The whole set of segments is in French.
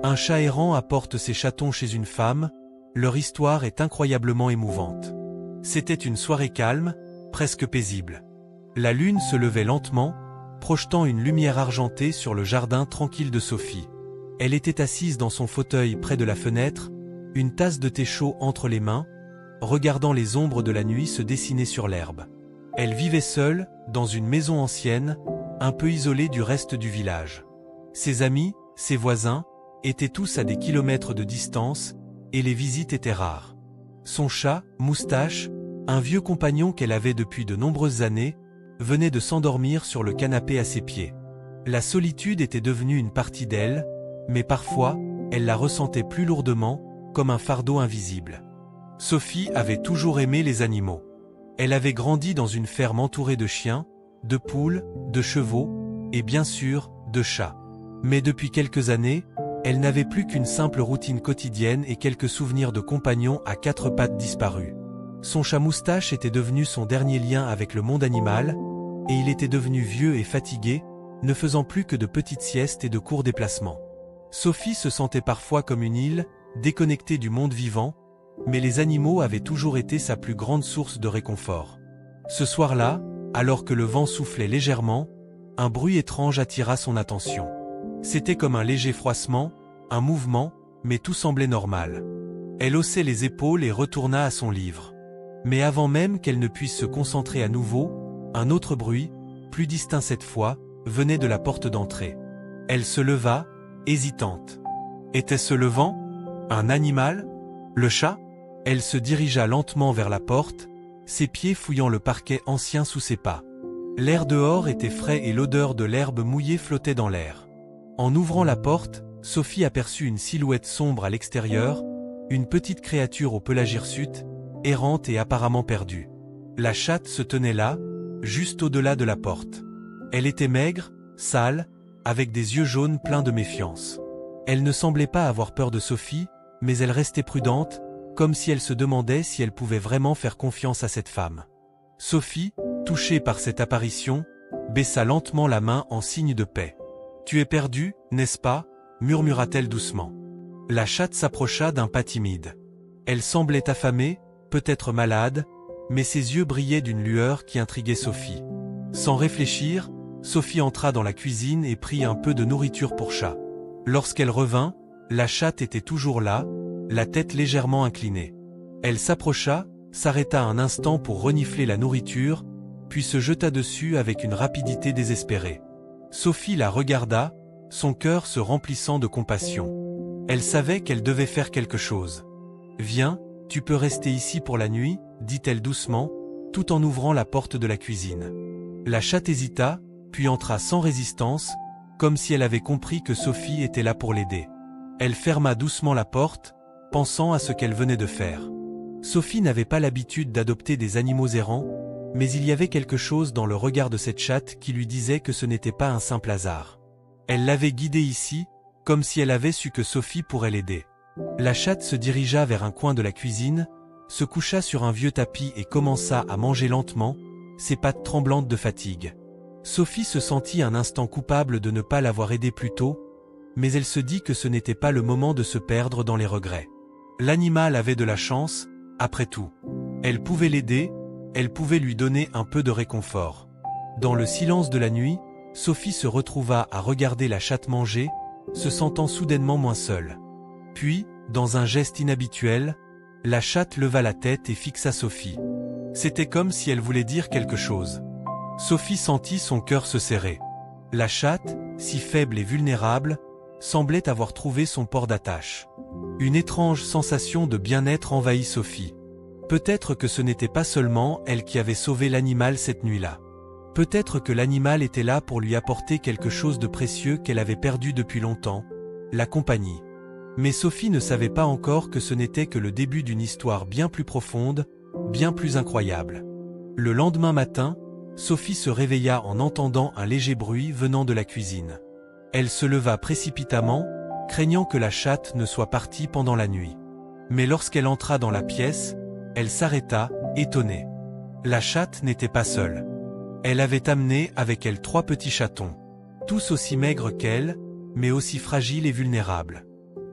Un chat errant apporte ses chatons chez une femme, leur histoire est incroyablement émouvante. C'était une soirée calme, presque paisible. La lune se levait lentement, projetant une lumière argentée sur le jardin tranquille de Sophie. Elle était assise dans son fauteuil près de la fenêtre, une tasse de thé chaud entre les mains, regardant les ombres de la nuit se dessiner sur l'herbe. Elle vivait seule, dans une maison ancienne, un peu isolée du reste du village. Ses amis, ses voisins, étaient tous à des kilomètres de distance, et les visites étaient rares. Son chat, Moustache, un vieux compagnon qu'elle avait depuis de nombreuses années, venait de s'endormir sur le canapé à ses pieds. La solitude était devenue une partie d'elle, mais parfois, elle la ressentait plus lourdement, comme un fardeau invisible. Sophie avait toujours aimé les animaux. Elle avait grandi dans une ferme entourée de chiens, de poules, de chevaux, et bien sûr, de chats. Mais depuis quelques années, elle n'avait plus qu'une simple routine quotidienne et quelques souvenirs de compagnons à quatre pattes disparus. Son chat Moustache était devenu son dernier lien avec le monde animal, et il était devenu vieux et fatigué, ne faisant plus que de petites siestes et de courts déplacements. Sophie se sentait parfois comme une île, déconnectée du monde vivant, mais les animaux avaient toujours été sa plus grande source de réconfort. Ce soir-là, alors que le vent soufflait légèrement, un bruit étrange attira son attention. C'était comme un léger froissement, un mouvement, mais tout semblait normal. Elle haussait les épaules et retourna à son livre. Mais avant même qu'elle ne puisse se concentrer à nouveau, un autre bruit, plus distinct cette fois, venait de la porte d'entrée. Elle se leva, hésitante. Était-ce le vent? Un animal? Le chat? Elle se dirigea lentement vers la porte, ses pieds fouillant le parquet ancien sous ses pas. L'air dehors était frais et l'odeur de l'herbe mouillée flottait dans l'air. En ouvrant la porte, Sophie aperçut une silhouette sombre à l'extérieur, une petite créature au pelage hirsute, errante et apparemment perdue. La chatte se tenait là, juste au-delà de la porte. Elle était maigre, sale, avec des yeux jaunes pleins de méfiance. Elle ne semblait pas avoir peur de Sophie, mais elle restait prudente, comme si elle se demandait si elle pouvait vraiment faire confiance à cette femme. Sophie, touchée par cette apparition, baissa lentement la main en signe de paix. « Tu es perdue, n'est-ce pas ?» murmura-t-elle doucement. La chatte s'approcha d'un pas timide. Elle semblait affamée, peut-être malade, mais ses yeux brillaient d'une lueur qui intriguait Sophie. Sans réfléchir, Sophie entra dans la cuisine et prit un peu de nourriture pour chat. Lorsqu'elle revint, la chatte était toujours là, la tête légèrement inclinée. Elle s'approcha, s'arrêta un instant pour renifler la nourriture, puis se jeta dessus avec une rapidité désespérée. Sophie la regarda, son cœur se remplissant de compassion. Elle savait qu'elle devait faire quelque chose. « Viens, tu peux rester ici pour la nuit » dit-elle doucement, tout en ouvrant la porte de la cuisine. La chatte hésita, puis entra sans résistance, comme si elle avait compris que Sophie était là pour l'aider. Elle ferma doucement la porte, pensant à ce qu'elle venait de faire. Sophie n'avait pas l'habitude d'adopter des animaux errants, mais il y avait quelque chose dans le regard de cette chatte qui lui disait que ce n'était pas un simple hasard. Elle l'avait guidée ici, comme si elle avait su que Sophie pourrait l'aider. La chatte se dirigea vers un coin de la cuisine, se coucha sur un vieux tapis et commença à manger lentement, ses pattes tremblantes de fatigue. Sophie se sentit un instant coupable de ne pas l'avoir aidée plus tôt, mais elle se dit que ce n'était pas le moment de se perdre dans les regrets. L'animal avait de la chance, après tout. Elle pouvait l'aider, elle pouvait lui donner un peu de réconfort. Dans le silence de la nuit, Sophie se retrouva à regarder la chatte manger, se sentant soudainement moins seule. Puis, dans un geste inhabituel, la chatte leva la tête et fixa Sophie. C'était comme si elle voulait dire quelque chose. Sophie sentit son cœur se serrer. La chatte, si faible et vulnérable, semblait avoir trouvé son port d'attache. Une étrange sensation de bien-être envahit Sophie. Peut-être que ce n'était pas seulement elle qui avait sauvé l'animal cette nuit-là. Peut-être que l'animal était là pour lui apporter quelque chose de précieux qu'elle avait perdu depuis longtemps, la compagnie. Mais Sophie ne savait pas encore que ce n'était que le début d'une histoire bien plus profonde, bien plus incroyable. Le lendemain matin, Sophie se réveilla en entendant un léger bruit venant de la cuisine. Elle se leva précipitamment, craignant que la chatte ne soit partie pendant la nuit. Mais lorsqu'elle entra dans la pièce, elle s'arrêta, étonnée. La chatte n'était pas seule. Elle avait amené avec elle 3 petits chatons, tous aussi maigres qu'elle, mais aussi fragiles et vulnérables.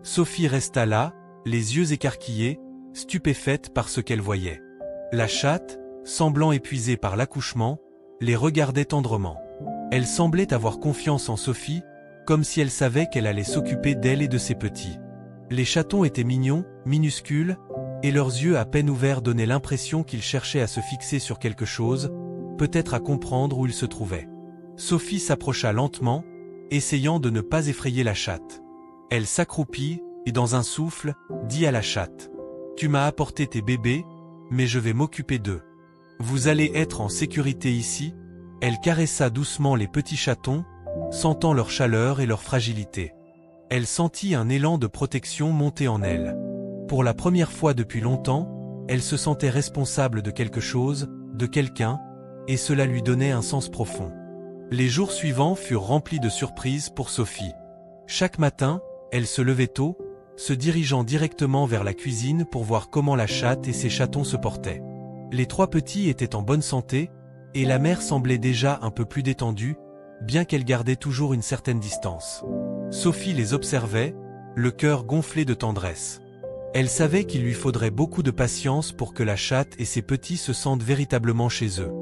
Sophie resta là, les yeux écarquillés, stupéfaite par ce qu'elle voyait. La chatte, semblant épuisée par l'accouchement, les regardait tendrement. Elle semblait avoir confiance en Sophie, comme si elle savait qu'elle allait s'occuper d'elle et de ses petits. Les chatons étaient mignons, minuscules, et leurs yeux à peine ouverts donnaient l'impression qu'ils cherchaient à se fixer sur quelque chose, peut-être à comprendre où ils se trouvaient. Sophie s'approcha lentement, essayant de ne pas effrayer la chatte. Elle s'accroupit, et dans un souffle, dit à la chatte : « Tu m'as apporté tes bébés, mais je vais m'occuper d'eux. Vous allez être en sécurité ici. » Elle caressa doucement les petits chatons, sentant leur chaleur et leur fragilité. Elle sentit un élan de protection monter en elle. Pour la première fois depuis longtemps, elle se sentait responsable de quelque chose, de quelqu'un, et cela lui donnait un sens profond. Les jours suivants furent remplis de surprises pour Sophie. Chaque matin, elle se levait tôt, se dirigeant directement vers la cuisine pour voir comment la chatte et ses chatons se portaient. Les 3 petits étaient en bonne santé, et la mère semblait déjà un peu plus détendue, bien qu'elle gardait toujours une certaine distance. Sophie les observait, le cœur gonflé de tendresse. Elle savait qu'il lui faudrait beaucoup de patience pour que la chatte et ses petits se sentent véritablement chez eux.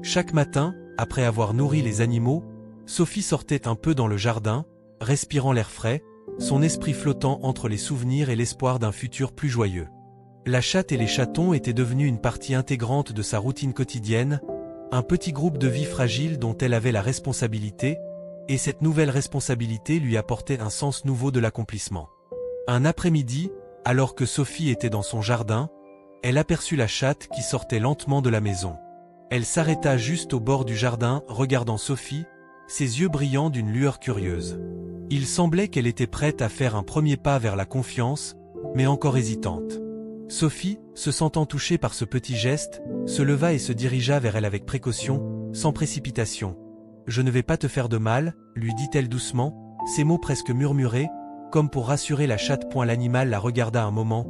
Chaque matin, après avoir nourri les animaux, Sophie sortait un peu dans le jardin, respirant l'air frais, son esprit flottant entre les souvenirs et l'espoir d'un futur plus joyeux. La chatte et les chatons étaient devenus une partie intégrante de sa routine quotidienne, un petit groupe de vie fragile dont elle avait la responsabilité, et cette nouvelle responsabilité lui apportait un sens nouveau de l'accomplissement. Un après-midi, alors que Sophie était dans son jardin, elle aperçut la chatte qui sortait lentement de la maison. Elle s'arrêta juste au bord du jardin, regardant Sophie, ses yeux brillants d'une lueur curieuse. Il semblait qu'elle était prête à faire un premier pas vers la confiance, mais encore hésitante. Sophie, se sentant touchée par ce petit geste, se leva et se dirigea vers elle avec précaution, sans précipitation. « Je ne vais pas te faire de mal », lui dit-elle doucement, ces mots presque murmurés, comme pour rassurer la chatte. L'animal la regarda un moment,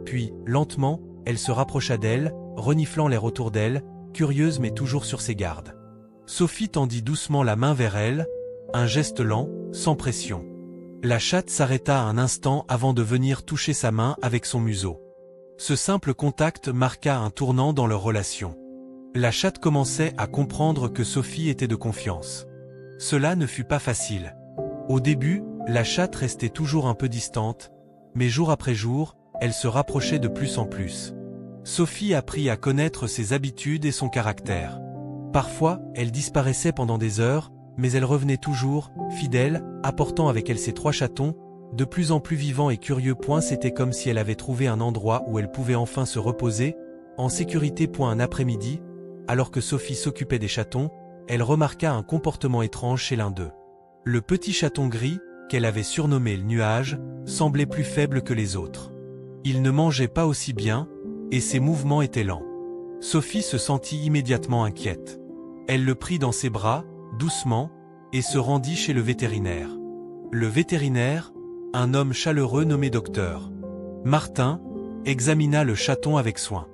puis, lentement, elle se rapprocha d'elle, reniflant l'air autour d'elle, curieuse mais toujours sur ses gardes. Sophie tendit doucement la main vers elle, un geste lent, sans pression. La chatte s'arrêta un instant avant de venir toucher sa main avec son museau. Ce simple contact marqua un tournant dans leur relation. La chatte commençait à comprendre que Sophie était de confiance. Cela ne fut pas facile. Au début, la chatte restait toujours un peu distante, mais jour après jour, elle se rapprochait de plus en plus. Sophie apprit à connaître ses habitudes et son caractère. Parfois, elle disparaissait pendant des heures, mais elle revenait toujours, fidèle, apportant avec elle ses 3 chatons, de plus en plus vivants et curieux. C'était comme si elle avait trouvé un endroit où elle pouvait enfin se reposer, en sécurité. Un après-midi, alors que Sophie s'occupait des chatons, elle remarqua un comportement étrange chez l'un d'eux. Le petit chaton gris, qu'elle avait surnommé le nuage, semblait plus faible que les autres. Il ne mangeait pas aussi bien, et ses mouvements étaient lents. Sophie se sentit immédiatement inquiète. Elle le prit dans ses bras, doucement, et se rendit chez le vétérinaire. Le vétérinaire, un homme chaleureux nommé docteur Martin, examina le chaton avec soin.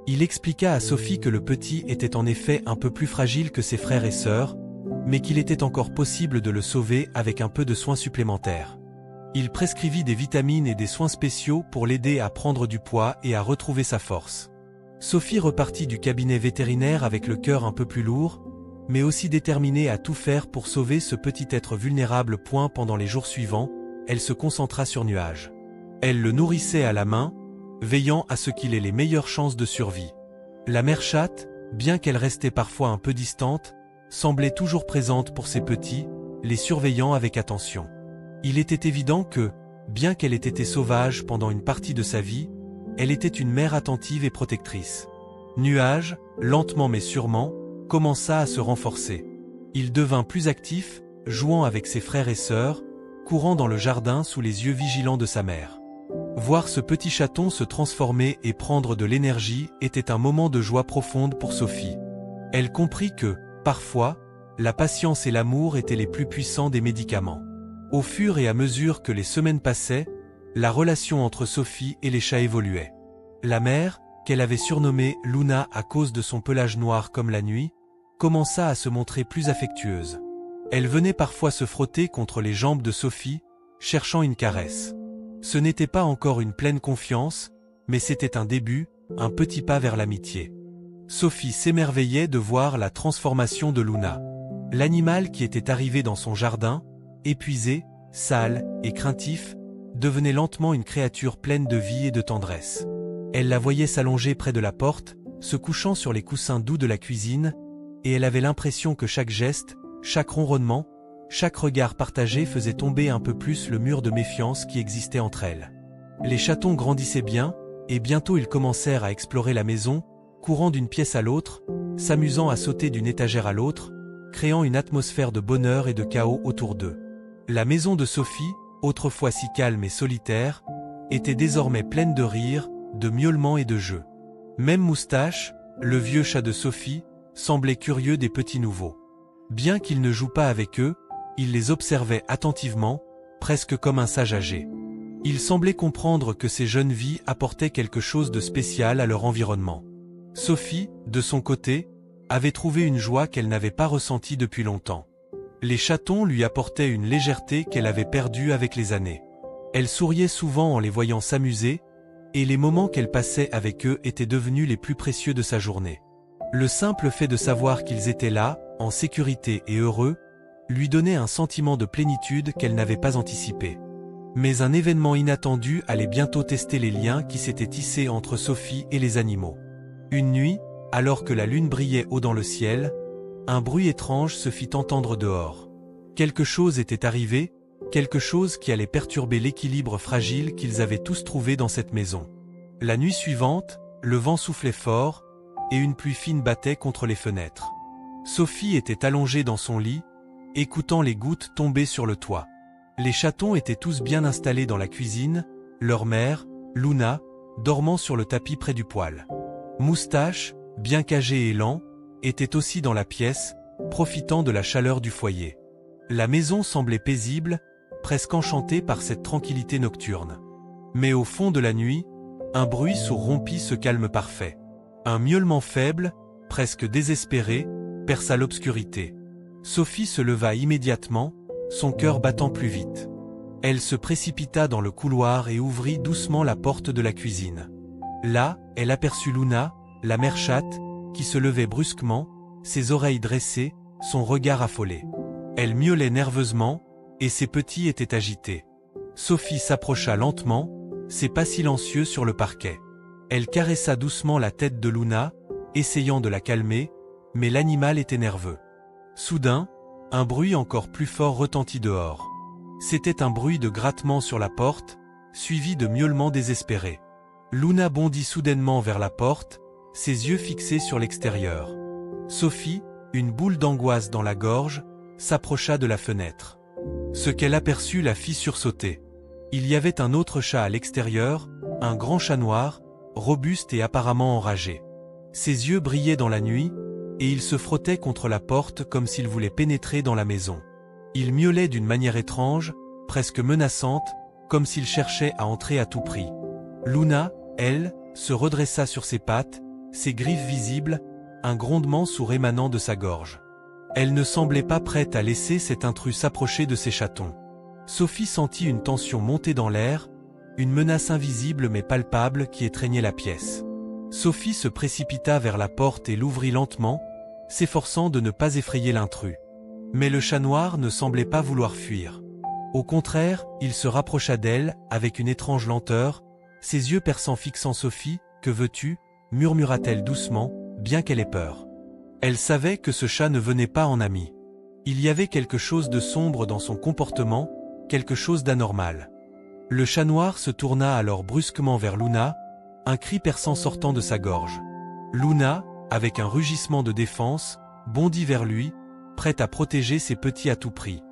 Il expliqua à Sophie que le petit était en effet un peu plus fragile que ses frères et sœurs, mais qu'il était encore possible de le sauver avec un peu de soins supplémentaires. Il prescrivit des vitamines et des soins spéciaux pour l'aider à prendre du poids et à retrouver sa force. Sophie repartit du cabinet vétérinaire avec le cœur un peu plus lourd, mais aussi déterminée à tout faire pour sauver ce petit être vulnérable. Pendant les jours suivants, elle se concentra sur Nuage. Elle le nourrissait à la main, veillant à ce qu'il ait les meilleures chances de survie. La mère chatte, bien qu'elle restait parfois un peu distante, semblait toujours présente pour ses petits, les surveillant avec attention. Il était évident que, bien qu'elle ait été sauvage pendant une partie de sa vie, elle était une mère attentive et protectrice. Nuage, lentement mais sûrement, commença à se renforcer. Il devint plus actif, jouant avec ses frères et sœurs, courant dans le jardin sous les yeux vigilants de sa mère. Voir ce petit chaton se transformer et prendre de l'énergie était un moment de joie profonde pour Sophie. Elle comprit que, parfois, la patience et l'amour étaient les plus puissants des médicaments. Au fur et à mesure que les semaines passaient, la relation entre Sophie et les chats évoluait. La mère, qu'elle avait surnommée Luna à cause de son pelage noir comme la nuit, commença à se montrer plus affectueuse. Elle venait parfois se frotter contre les jambes de Sophie, cherchant une caresse. Ce n'était pas encore une pleine confiance, mais c'était un début, un petit pas vers l'amitié. Sophie s'émerveillait de voir la transformation de Luna. L'animal qui était arrivé dans son jardin, épuisé, sale et craintif, devenait lentement une créature pleine de vie et de tendresse. Elle la voyait s'allonger près de la porte, se couchant sur les coussins doux de la cuisine, et elle avait l'impression que chaque geste, chaque ronronnement, chaque regard partagé faisait tomber un peu plus le mur de méfiance qui existait entre elles. Les chatons grandissaient bien, et bientôt ils commencèrent à explorer la maison, courant d'une pièce à l'autre, s'amusant à sauter d'une étagère à l'autre, créant une atmosphère de bonheur et de chaos autour d'eux. La maison de Sophie, autrefois si calme et solitaire, était désormais pleine de rires, de miaulements et de jeux. Même Moustache, le vieux chat de Sophie, semblait curieux des petits nouveaux. Bien qu'il ne joue pas avec eux, il les observait attentivement, presque comme un sage âgé. Il semblait comprendre que ces jeunes vies apportaient quelque chose de spécial à leur environnement. Sophie, de son côté, avait trouvé une joie qu'elle n'avait pas ressentie depuis longtemps. Les chatons lui apportaient une légèreté qu'elle avait perdue avec les années. Elle souriait souvent en les voyant s'amuser, et les moments qu'elle passait avec eux étaient devenus les plus précieux de sa journée. Le simple fait de savoir qu'ils étaient là, en sécurité et heureux, lui donnait un sentiment de plénitude qu'elle n'avait pas anticipé. Mais un événement inattendu allait bientôt tester les liens qui s'étaient tissés entre Sophie et les animaux. Une nuit, alors que la lune brillait haut dans le ciel, un bruit étrange se fit entendre dehors. Quelque chose était arrivé, quelque chose qui allait perturber l'équilibre fragile qu'ils avaient tous trouvé dans cette maison. La nuit suivante, le vent soufflait fort, et une pluie fine battait contre les fenêtres. Sophie était allongée dans son lit, écoutant les gouttes tomber sur le toit. Les chatons étaient tous bien installés dans la cuisine, leur mère, Luna, dormant sur le tapis près du poêle. Moustache, bien qu'âgé et lent, était aussi dans la pièce, profitant de la chaleur du foyer. La maison semblait paisible, presque enchantée par cette tranquillité nocturne. Mais au fond de la nuit, un bruit sourd rompit ce calme parfait. Un miaulement faible, presque désespéré, perça l'obscurité. Sophie se leva immédiatement, son cœur battant plus vite. Elle se précipita dans le couloir et ouvrit doucement la porte de la cuisine. Là, elle aperçut Luna, la mère chatte, qui se levait brusquement, ses oreilles dressées, son regard affolé. Elle miaulait nerveusement, et ses petits étaient agités. Sophie s'approcha lentement, ses pas silencieux sur le parquet. Elle caressa doucement la tête de Luna, essayant de la calmer, mais l'animal était nerveux. Soudain, un bruit encore plus fort retentit dehors. C'était un bruit de grattement sur la porte, suivi de miaulements désespérés. Luna bondit soudainement vers la porte, ses yeux fixés sur l'extérieur. Sophie, une boule d'angoisse dans la gorge, s'approcha de la fenêtre. Ce qu'elle aperçut la fit sursauter. Il y avait un autre chat à l'extérieur, un grand chat noir, robuste et apparemment enragé. Ses yeux brillaient dans la nuit, et il se frottait contre la porte comme s'il voulait pénétrer dans la maison. Il miaulait d'une manière étrange, presque menaçante, comme s'il cherchait à entrer à tout prix. Luna, elle, se redressa sur ses pattes, ses griffes visibles, un grondement sourd émanant de sa gorge. Elle ne semblait pas prête à laisser cet intrus s'approcher de ses chatons. Sophie sentit une tension monter dans l'air, une menace invisible mais palpable qui étreignait la pièce. Sophie se précipita vers la porte et l'ouvrit lentement, s'efforçant de ne pas effrayer l'intrus. Mais le chat noir ne semblait pas vouloir fuir. Au contraire, il se rapprocha d'elle, avec une étrange lenteur, ses yeux perçants fixant Sophie. « Que veux-tu » murmura-t-elle doucement, bien qu'elle ait peur. Elle savait que ce chat ne venait pas en ami. Il y avait quelque chose de sombre dans son comportement, quelque chose d'anormal. Le chat noir se tourna alors brusquement vers Luna, un cri perçant sortant de sa gorge. Luna, avec un rugissement de défense, bondit vers lui, prête à protéger ses petits à tout prix.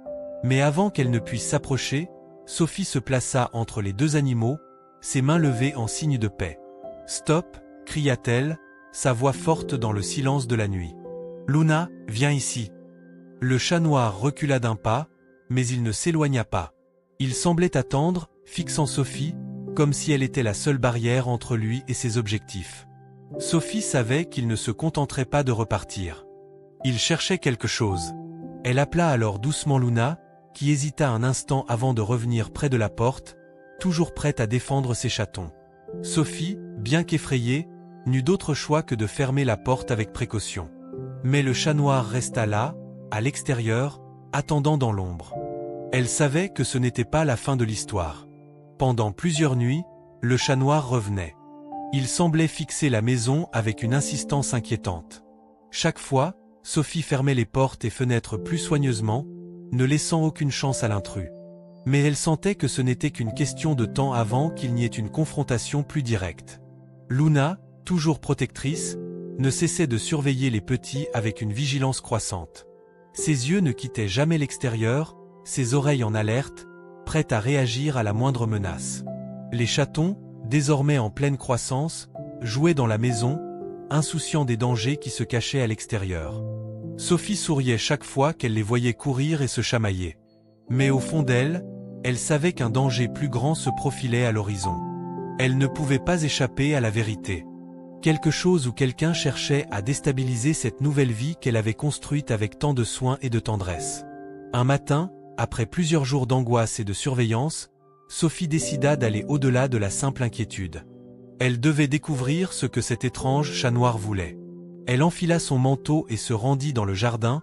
Mais avant qu'elle ne puisse s'approcher, Sophie se plaça entre les deux animaux, ses mains levées en signe de paix. « Stop !» cria-t-elle, sa voix forte dans le silence de la nuit. « Luna, viens ici !» Le chat noir recula d'un pas, mais il ne s'éloigna pas. Il semblait attendre, fixant Sophie, comme si elle était la seule barrière entre lui et ses objectifs. Sophie savait qu'il ne se contenterait pas de repartir. Il cherchait quelque chose. Elle appela alors doucement Luna, qui hésita un instant avant de revenir près de la porte, toujours prête à défendre ses chatons. Sophie, bien qu'effrayée, n'eut d'autre choix que de fermer la porte avec précaution. Mais le chat noir resta là, à l'extérieur, attendant dans l'ombre. Elle savait que ce n'était pas la fin de l'histoire. Pendant plusieurs nuits, le chat noir revenait. Il semblait fixer la maison avec une insistance inquiétante. Chaque fois, Sophie fermait les portes et fenêtres plus soigneusement, ne laissant aucune chance à l'intrus. Mais elle sentait que ce n'était qu'une question de temps avant qu'il n'y ait une confrontation plus directe. Luna, toujours protectrice, ne cessait de surveiller les petits avec une vigilance croissante. Ses yeux ne quittaient jamais l'extérieur, ses oreilles en alerte, prêtes à réagir à la moindre menace. Les chatons, désormais en pleine croissance, jouaient dans la maison, insouciants des dangers qui se cachaient à l'extérieur. Sophie souriait chaque fois qu'elle les voyait courir et se chamailler. Mais au fond d'elle, elle savait qu'un danger plus grand se profilait à l'horizon. Elle ne pouvait pas échapper à la vérité. Quelque chose ou quelqu'un cherchait à déstabiliser cette nouvelle vie qu'elle avait construite avec tant de soin et de tendresse. Un matin, après plusieurs jours d'angoisse et de surveillance, Sophie décida d'aller au-delà de la simple inquiétude. Elle devait découvrir ce que cet étrange chat noir voulait. Elle enfila son manteau et se rendit dans le jardin,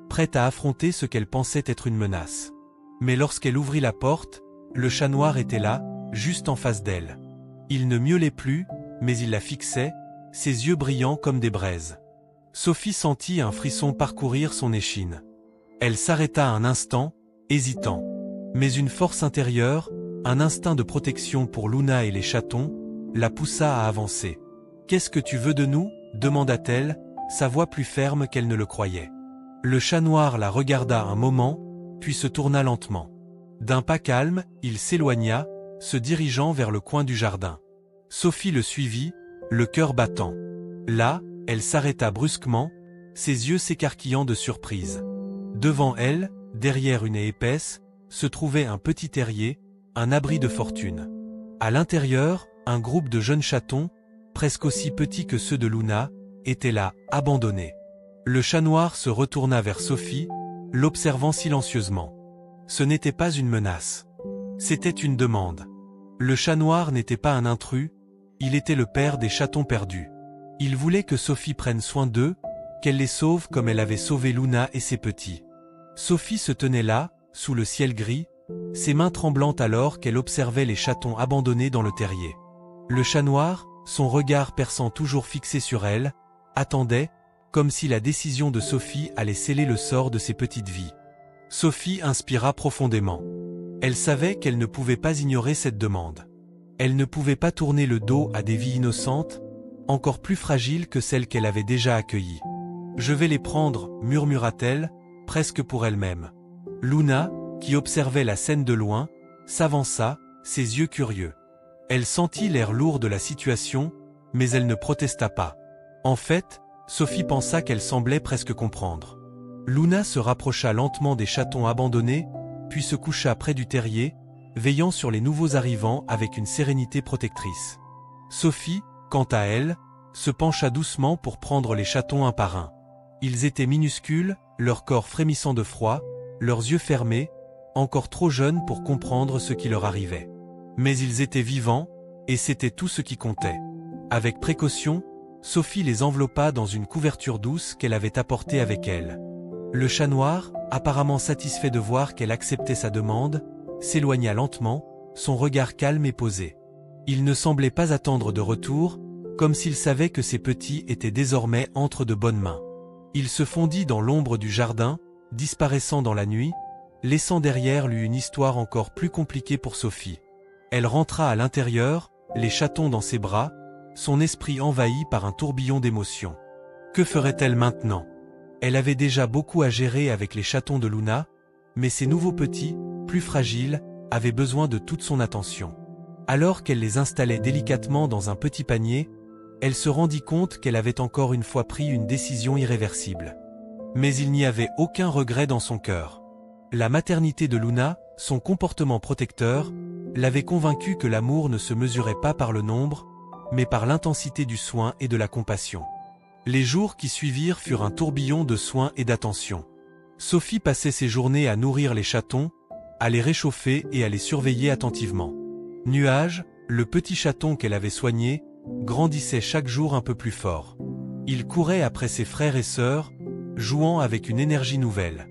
prête à affronter ce qu'elle pensait être une menace. Mais lorsqu'elle ouvrit la porte, le chat noir était là, juste en face d'elle. Il ne miaulait plus, mais il la fixait, ses yeux brillants comme des braises. Sophie sentit un frisson parcourir son échine. Elle s'arrêta un instant, hésitant. Mais une force intérieure, un instinct de protection pour Luna et les chatons, la poussa à avancer. « Qu'est-ce que tu veux de nous ?» demanda-t-elle, sa voix plus ferme qu'elle ne le croyait. Le chat noir la regarda un moment, puis se tourna lentement. D'un pas calme, il s'éloigna, se dirigeant vers le coin du jardin. Sophie le suivit, le cœur battant. Là, elle s'arrêta brusquement, ses yeux s'écarquillant de surprise. Devant elle, derrière une haie épaisse, se trouvait un petit terrier, un abri de fortune. À l'intérieur, un groupe de jeunes chatons, presque aussi petits que ceux de Luna, étaient là, abandonnés. Le chat noir se retourna vers Sophie, l'observant silencieusement. Ce n'était pas une menace. C'était une demande. Le chat noir n'était pas un intrus, il était le père des chatons perdus. Il voulait que Sophie prenne soin d'eux, qu'elle les sauve comme elle avait sauvé Luna et ses petits. Sophie se tenait là, sous le ciel gris, ses mains tremblantes alors qu'elle observait les chatons abandonnés dans le terrier. Le chat noir, son regard perçant toujours fixé sur elle, attendait, comme si la décision de Sophie allait sceller le sort de ses petites vies. Sophie inspira profondément. Elle savait qu'elle ne pouvait pas ignorer cette demande. Elle ne pouvait pas tourner le dos à des vies innocentes, encore plus fragiles que celles qu'elle avait déjà accueillies. « Je vais les prendre », murmura-t-elle, presque pour elle-même. Luna, qui observait la scène de loin, s'avança, ses yeux curieux. Elle sentit l'air lourd de la situation, mais elle ne protesta pas. En fait, Sophie pensa qu'elle semblait presque comprendre. Luna se rapprocha lentement des chatons abandonnés, puis se coucha près du terrier, veillant sur les nouveaux arrivants avec une sérénité protectrice. Sophie, quant à elle, se pencha doucement pour prendre les chatons un par un. Ils étaient minuscules, leur corps frémissant de froid, leurs yeux fermés, encore trop jeunes pour comprendre ce qui leur arrivait. Mais ils étaient vivants, et c'était tout ce qui comptait. Avec précaution, Sophie les enveloppa dans une couverture douce qu'elle avait apportée avec elle. Le chat noir, apparemment satisfait de voir qu'elle acceptait sa demande, s'éloigna lentement, son regard calme et posé. Il ne semblait pas attendre de retour, comme s'il savait que ses petits étaient désormais entre de bonnes mains. Il se fondit dans l'ombre du jardin, disparaissant dans la nuit, laissant derrière lui une histoire encore plus compliquée pour Sophie. Elle rentra à l'intérieur, les chatons dans ses bras, son esprit envahi par un tourbillon d'émotions. Que ferait-elle maintenant? Elle avait déjà beaucoup à gérer avec les chatons de Luna, mais ces nouveaux petits, plus fragiles, avaient besoin de toute son attention. Alors qu'elle les installait délicatement dans un petit panier, elle se rendit compte qu'elle avait encore une fois pris une décision irréversible. Mais il n'y avait aucun regret dans son cœur. La maternité de Luna, son comportement protecteur, l'avait convaincue que l'amour ne se mesurait pas par le nombre, mais par l'intensité du soin et de la compassion. Les jours qui suivirent furent un tourbillon de soins et d'attention. Sophie passait ses journées à nourrir les chatons, à les réchauffer et à les surveiller attentivement. Nuage, le petit chaton qu'elle avait soigné, grandissait chaque jour un peu plus fort. Il courait après ses frères et sœurs, jouant avec une énergie nouvelle.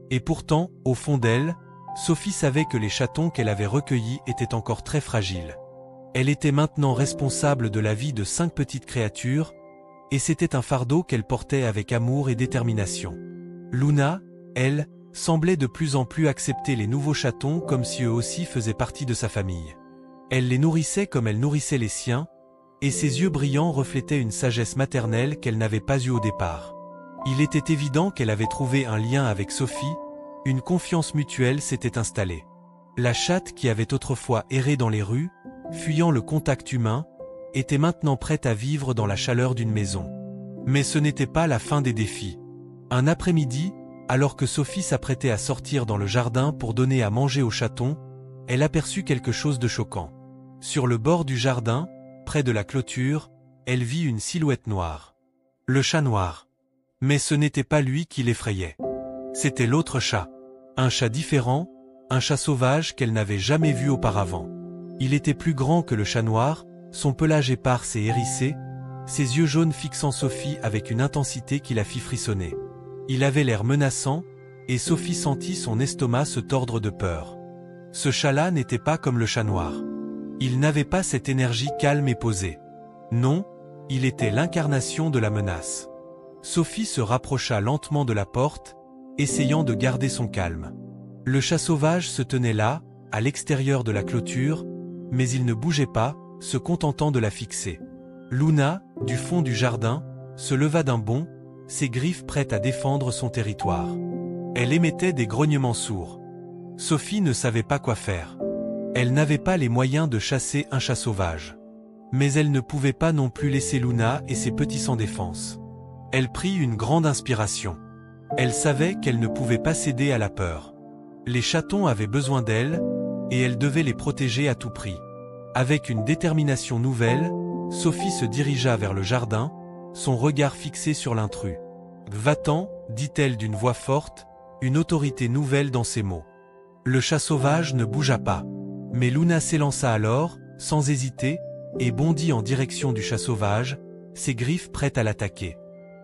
Et pourtant, au fond d'elle, Sophie savait que les chatons qu'elle avait recueillis étaient encore très fragiles. Elle était maintenant responsable de la vie de 5 petites créatures, et c'était un fardeau qu'elle portait avec amour et détermination. Luna, elle, semblait de plus en plus accepter les nouveaux chatons comme si eux aussi faisaient partie de sa famille. Elle les nourrissait comme elle nourrissait les siens, et ses yeux brillants reflétaient une sagesse maternelle qu'elle n'avait pas eue au départ. Il était évident qu'elle avait trouvé un lien avec Sophie, une confiance mutuelle s'était installée. La chatte qui avait autrefois erré dans les rues, fuyant le contact humain, était maintenant prête à vivre dans la chaleur d'une maison. Mais ce n'était pas la fin des défis. Un après-midi, alors que Sophie s'apprêtait à sortir dans le jardin pour donner à manger aux chatons, elle aperçut quelque chose de choquant. Sur le bord du jardin, près de la clôture, elle vit une silhouette noire. Le chat noir. Mais ce n'était pas lui qui l'effrayait. C'était l'autre chat. Un chat différent, un chat sauvage qu'elle n'avait jamais vu auparavant. Il était plus grand que le chat noir, son pelage éparse et hérissé, ses yeux jaunes fixant Sophie avec une intensité qui la fit frissonner. Il avait l'air menaçant, et Sophie sentit son estomac se tordre de peur. Ce chat-là n'était pas comme le chat noir. Il n'avait pas cette énergie calme et posée. Non, il était l'incarnation de la menace. Sophie se rapprocha lentement de la porte, essayant de garder son calme. Le chat sauvage se tenait là, à l'extérieur de la clôture, mais il ne bougeait pas, se contentant de la fixer. Luna, du fond du jardin, se leva d'un bond, ses griffes prêtes à défendre son territoire. Elle émettait des grognements sourds. Sophie ne savait pas quoi faire. Elle n'avait pas les moyens de chasser un chat sauvage. Mais elle ne pouvait pas non plus laisser Luna et ses petits sans défense. Elle prit une grande inspiration. Elle savait qu'elle ne pouvait pas céder à la peur. Les chatons avaient besoin d'elle, et elle devait les protéger à tout prix. Avec une détermination nouvelle, Sophie se dirigea vers le jardin, son regard fixé sur l'intrus. « Va-t'en », dit-elle d'une voix forte, une autorité nouvelle dans ses mots. Le chat sauvage ne bougea pas. Mais Luna s'élança alors, sans hésiter, et bondit en direction du chat sauvage, ses griffes prêtes à l'attaquer.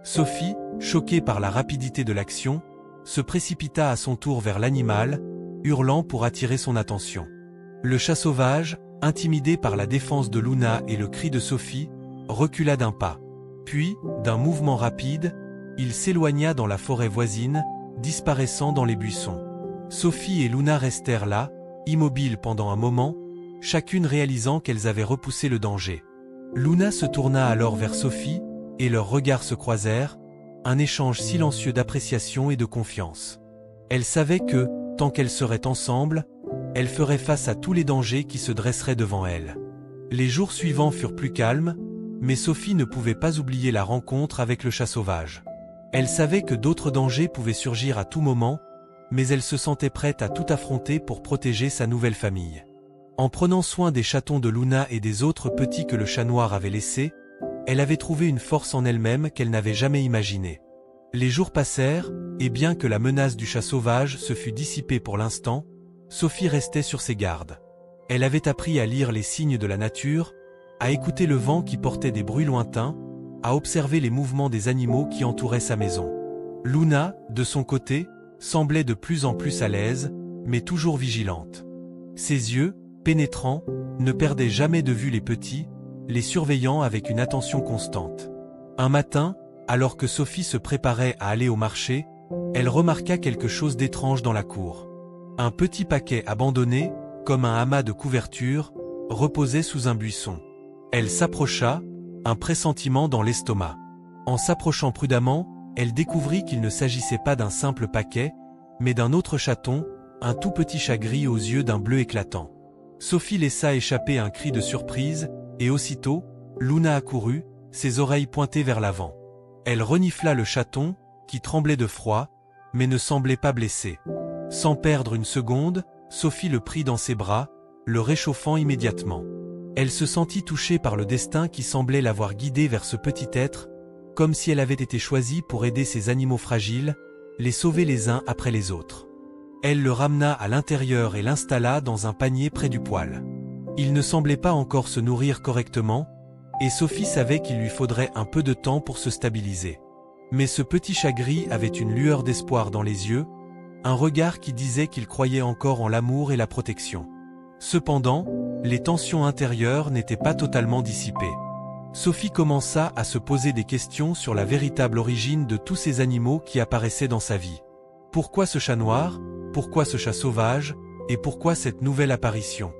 Sophie, choquée par la rapidité de l'action, se précipita à son tour vers l'animal, hurlant pour attirer son attention. Le chat sauvage, intimidé par la défense de Luna et le cri de Sophie, recula d'un pas. Puis, d'un mouvement rapide, il s'éloigna dans la forêt voisine, disparaissant dans les buissons. Sophie et Luna restèrent là, immobiles pendant un moment, chacune réalisant qu'elles avaient repoussé le danger. Luna se tourna alors vers Sophie, et leurs regards se croisèrent, un échange silencieux d'appréciation et de confiance. Elle savait que, tant qu'elles seraient ensemble, elles feraient face à tous les dangers qui se dresseraient devant elles. Les jours suivants furent plus calmes, mais Sophie ne pouvait pas oublier la rencontre avec le chat sauvage. Elle savait que d'autres dangers pouvaient surgir à tout moment, mais elle se sentait prête à tout affronter pour protéger sa nouvelle famille. En prenant soin des chatons de Luna et des autres petits que le chat noir avait laissés, elle avait trouvé une force en elle-même qu'elle n'avait jamais imaginée. Les jours passèrent, et bien que la menace du chat sauvage se fût dissipée pour l'instant, Sophie restait sur ses gardes. Elle avait appris à lire les signes de la nature, à écouter le vent qui portait des bruits lointains, à observer les mouvements des animaux qui entouraient sa maison. Luna, de son côté, semblait de plus en plus à l'aise, mais toujours vigilante. Ses yeux, pénétrants, ne perdaient jamais de vue les petits, les surveillant avec une attention constante. Un matin, alors que Sophie se préparait à aller au marché, elle remarqua quelque chose d'étrange dans la cour. Un petit paquet abandonné, comme un amas de couverture, reposait sous un buisson. Elle s'approcha, un pressentiment dans l'estomac. En s'approchant prudemment, elle découvrit qu'il ne s'agissait pas d'un simple paquet, mais d'un autre chaton, un tout petit chat gris aux yeux d'un bleu éclatant. Sophie laissa échapper un cri de surprise, et aussitôt, Luna accourut, ses oreilles pointées vers l'avant. Elle renifla le chaton, qui tremblait de froid, mais ne semblait pas blessé. Sans perdre une seconde, Sophie le prit dans ses bras, le réchauffant immédiatement. Elle se sentit touchée par le destin qui semblait l'avoir guidée vers ce petit être, comme si elle avait été choisie pour aider ces animaux fragiles, les sauver les uns après les autres. Elle le ramena à l'intérieur et l'installa dans un panier près du poêle. Il ne semblait pas encore se nourrir correctement, et Sophie savait qu'il lui faudrait un peu de temps pour se stabiliser. Mais ce petit chat gris avait une lueur d'espoir dans les yeux, un regard qui disait qu'il croyait encore en l'amour et la protection. Cependant, les tensions intérieures n'étaient pas totalement dissipées. Sophie commença à se poser des questions sur la véritable origine de tous ces animaux qui apparaissaient dans sa vie. Pourquoi ce chat noir? Pourquoi ce chat sauvage? Et pourquoi cette nouvelle apparition?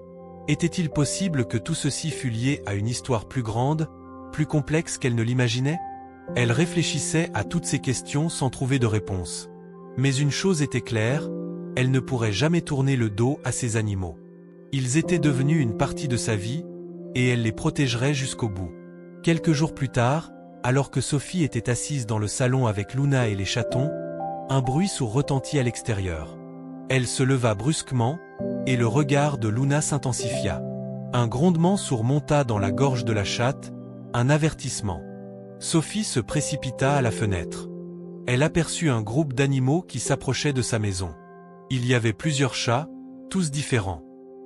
Était-il possible que tout ceci fût lié à une histoire plus grande, plus complexe qu'elle ne l'imaginait? Elle réfléchissait à toutes ces questions sans trouver de réponse. Mais une chose était claire, elle ne pourrait jamais tourner le dos à ces animaux. Ils étaient devenus une partie de sa vie, et elle les protégerait jusqu'au bout. Quelques jours plus tard, alors que Sophie était assise dans le salon avec Luna et les chatons, un bruit sourd retentit à l'extérieur. Elle se leva brusquement, et le regard de Luna s'intensifia. Un grondement sourd monta dans la gorge de la chatte, un avertissement. Sophie se précipita à la fenêtre. Elle aperçut un groupe d'animaux qui s'approchait de sa maison. Il y avait plusieurs chats, tous différents.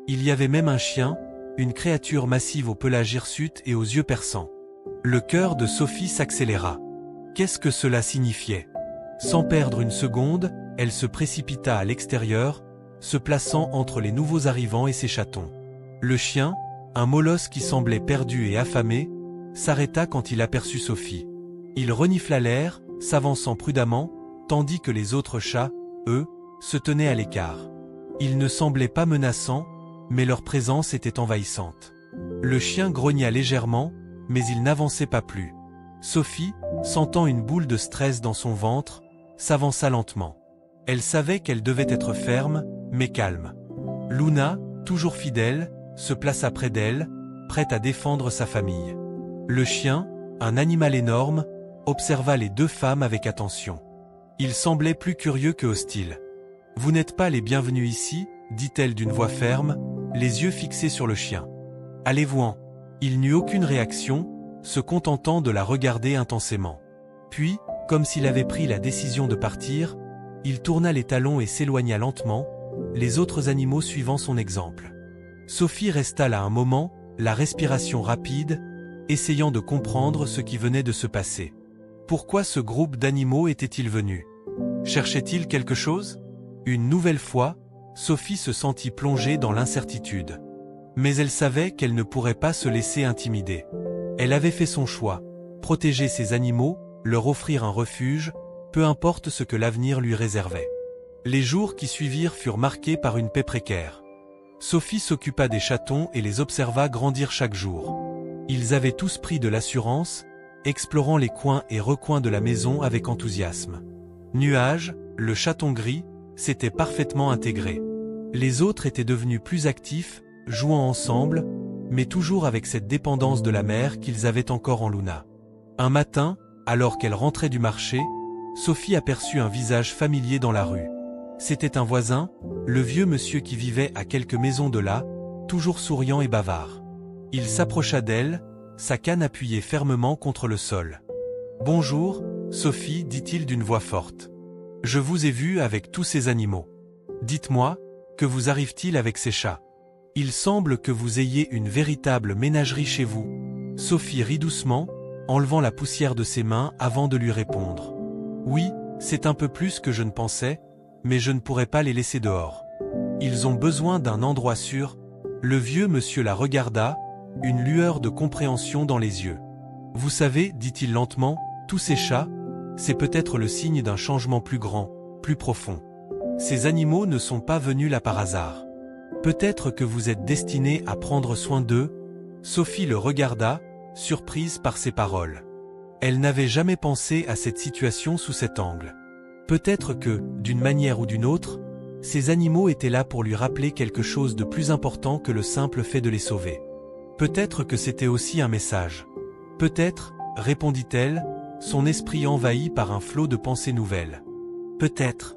Il y avait même un chien, une créature massive au pelage hirsute et aux yeux perçants. Le cœur de Sophie s'accéléra. Qu'est-ce que cela signifiait? Sans perdre une seconde, elle se précipita à l'extérieur, se plaçant entre les nouveaux arrivants et ses chatons. Le chien, un molosse qui semblait perdu et affamé, s'arrêta quand il aperçut Sophie. Il renifla l'air, s'avançant prudemment, tandis que les autres chats, eux, se tenaient à l'écart. Ils ne semblaient pas menaçants, mais leur présence était envahissante. Le chien grogna légèrement, mais il n'avançait pas plus. Sophie, sentant une boule de stress dans son ventre, s'avança lentement. Elle savait qu'elle devait être ferme, mais calme. Luna, toujours fidèle, se plaça près d'elle, prête à défendre sa famille. Le chien, un animal énorme, observa les deux femmes avec attention. Il semblait plus curieux que hostile. « Vous n'êtes pas les bienvenus ici », dit-elle d'une voix ferme, les yeux fixés sur le chien. « Allez-vous-en ». Il n'eut aucune réaction, se contentant de la regarder intensément. Puis, comme s'il avait pris la décision de partir, il tourna les talons et s'éloigna lentement, les autres animaux suivant son exemple. Sophie resta là un moment, la respiration rapide, essayant de comprendre ce qui venait de se passer. Pourquoi ce groupe d'animaux était-il venu? Cherchait-il quelque chose? Une nouvelle fois, Sophie se sentit plongée dans l'incertitude. Mais elle savait qu'elle ne pourrait pas se laisser intimider. Elle avait fait son choix, protéger ces animaux, leur offrir un refuge, peu importe ce que l'avenir lui réservait. Les jours qui suivirent furent marqués par une paix précaire. Sophie s'occupa des chatons et les observa grandir chaque jour. Ils avaient tous pris de l'assurance, explorant les coins et recoins de la maison avec enthousiasme. Nuage, le chaton gris, s'était parfaitement intégré. Les autres étaient devenus plus actifs, jouant ensemble, mais toujours avec cette dépendance de la mère qu'ils avaient encore en Luna. Un matin, alors qu'elle rentrait du marché, Sophie aperçut un visage familier dans la rue. C'était un voisin, le vieux monsieur qui vivait à quelques maisons de là, toujours souriant et bavard. Il s'approcha d'elle, sa canne appuyée fermement contre le sol. « Bonjour, Sophie, dit-il d'une voix forte. Je vous ai vue avec tous ces animaux. Dites-moi, que vous arrive-t-il avec ces chats? Il semble que vous ayez une véritable ménagerie chez vous. » Sophie rit doucement, enlevant la poussière de ses mains avant de lui répondre. « Oui, c'est un peu plus que je ne pensais, mais je ne pourrais pas les laisser dehors. Ils ont besoin d'un endroit sûr. » Le vieux monsieur la regarda, une lueur de compréhension dans les yeux. « Vous savez, dit-il lentement, tous ces chats, c'est peut-être le signe d'un changement plus grand, plus profond. Ces animaux ne sont pas venus là par hasard. Peut-être que vous êtes destiné à prendre soin d'eux. » Sophie le regarda, surprise par ses paroles. Elle n'avait jamais pensé à cette situation sous cet angle. Peut-être que, d'une manière ou d'une autre, ces animaux étaient là pour lui rappeler quelque chose de plus important que le simple fait de les sauver. Peut-être que c'était aussi un message. Peut-être, répondit-elle, son esprit envahi par un flot de pensées nouvelles. Peut-être.